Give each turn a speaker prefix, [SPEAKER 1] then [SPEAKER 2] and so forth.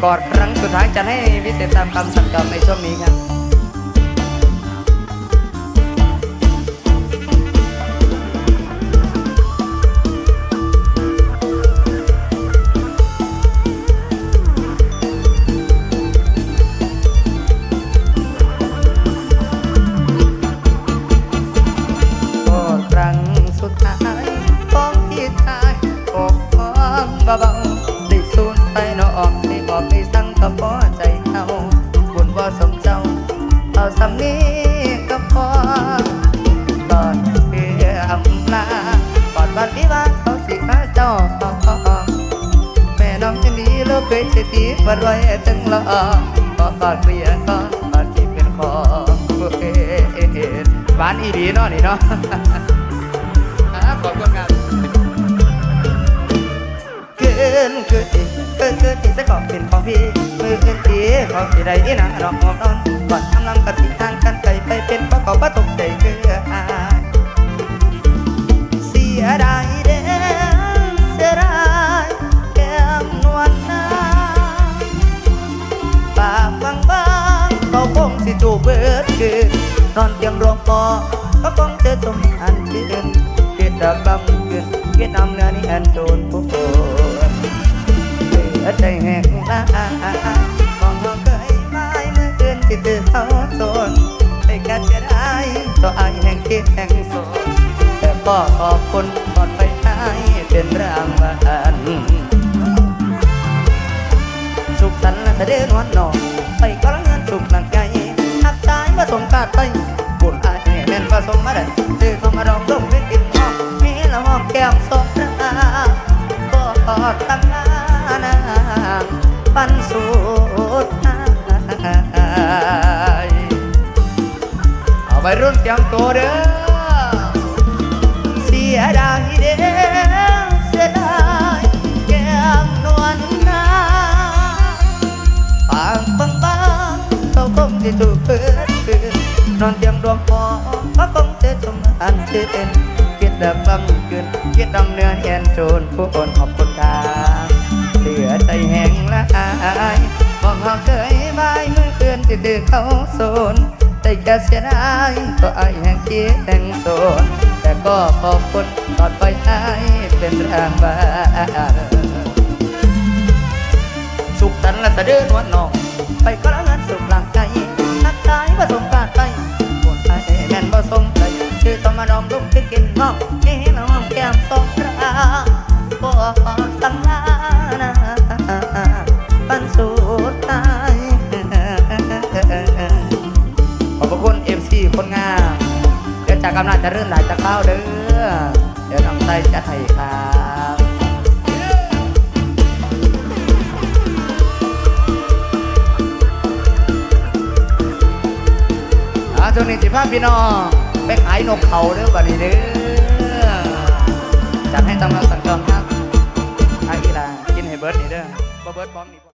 [SPEAKER 1] กอดครั้งสุดท้ายจะให้พิเศษตามคำสั่งจองในช่วงนี้ครับเบาๆได้สูญไปนอกได้บอกได้สั่งก็พอใจเอาบุญบ่สมเจ้าเอาสำนี้ก็พอตอนเพื่ออำลาก่อนวันวิวาห์เขาสิมาเจ้าแม่น้องจะดีลูกเคยเสียตีฝันไว้ถึงละก็กอดเปลี่ยนก่อนตอนที่เป็นของผู้เห็นหวานอีดีเนาะนี่เนาะขอบคุณครับคือที่สะกอบเป็นของพี่มือเงินทีของที่ใดนี่นะดอกหอมนอนก่อนกำลังกระสีทางกันไกลไปเป็นเพราะเขาประตกใจคืออายเสียดายเด้เสียดายแก้มนวลนาปากบางเขาคงสิจูบเบิดคืนนอนเตียงรวมปอก็คงเจอจมอันชื่นเกิดดับบำคืนเกิดนำเนื้อนี่อันโจรผู้คนใจแห้งละมองเขาเคยไม่เมื่อคืนที่เธอเขาโซนไปกันจะได้ต่อไอแห่งคิดแห่งโซนแต่ก็ขอบคุณก่อนไปให้เป็นรางวัลสุขสันต์และเสด็จวันนอนไปก็ละเงินสุขหลังใจหักใจผสมกาดไปบุญไอแม่นผสมมาได้ซื้อเข้ามาดองลงเป็นกินหอมมีละหอมแก้มสมราก็กอดตั้งนานปันสุดเอาไปรุ่นเตรียมตัวเด้อเสียดายเด้อเสียดายแก้มนวลนาปากบางเขาคงจะถูกเปิดคืนนอนเตียงดวงพอเขาคงจะชมอันเชื่อเต้นเกียรติดับบำคืนเกียรติดำเนื้อเฮียนโจรผู้คนขอบคุณครับเหลือใจแห้งละอายมองเขาเคยบายเมื่อคืนที่ดื้อเขาโซนแต่แค่เสียดายก็ไอแห่งคิดแห่งโซนแต่ก็ขอบคุณตอดไปให้เป็นรางวัลสุขสันต์และเสด็จวันนองไปก็ละเงินสุขหลังใจทักทายผสมกาดไปบนไอแม่นผสมใจคือสมานอมลุกขึ้นกินงอกนี่ละหอมแก้มสองราก็ตั้งลานะปันสุดท้ายขอบคุณ MC คนงามเดี๋ยวจากกำลังจะเริ่มหลายจะเข้าเด้อเดี๋ยวน้องไต้จะไทยครับช่วงนี้สิพาพี่น้องไปขายนกเขาเด้อบัดนี้เด้อจัดให้ตามคำสั่งจองครับไอ้กีฬากินให้เบิร์ดนี่เด้อบ่เบิร์ดพร้อมนี่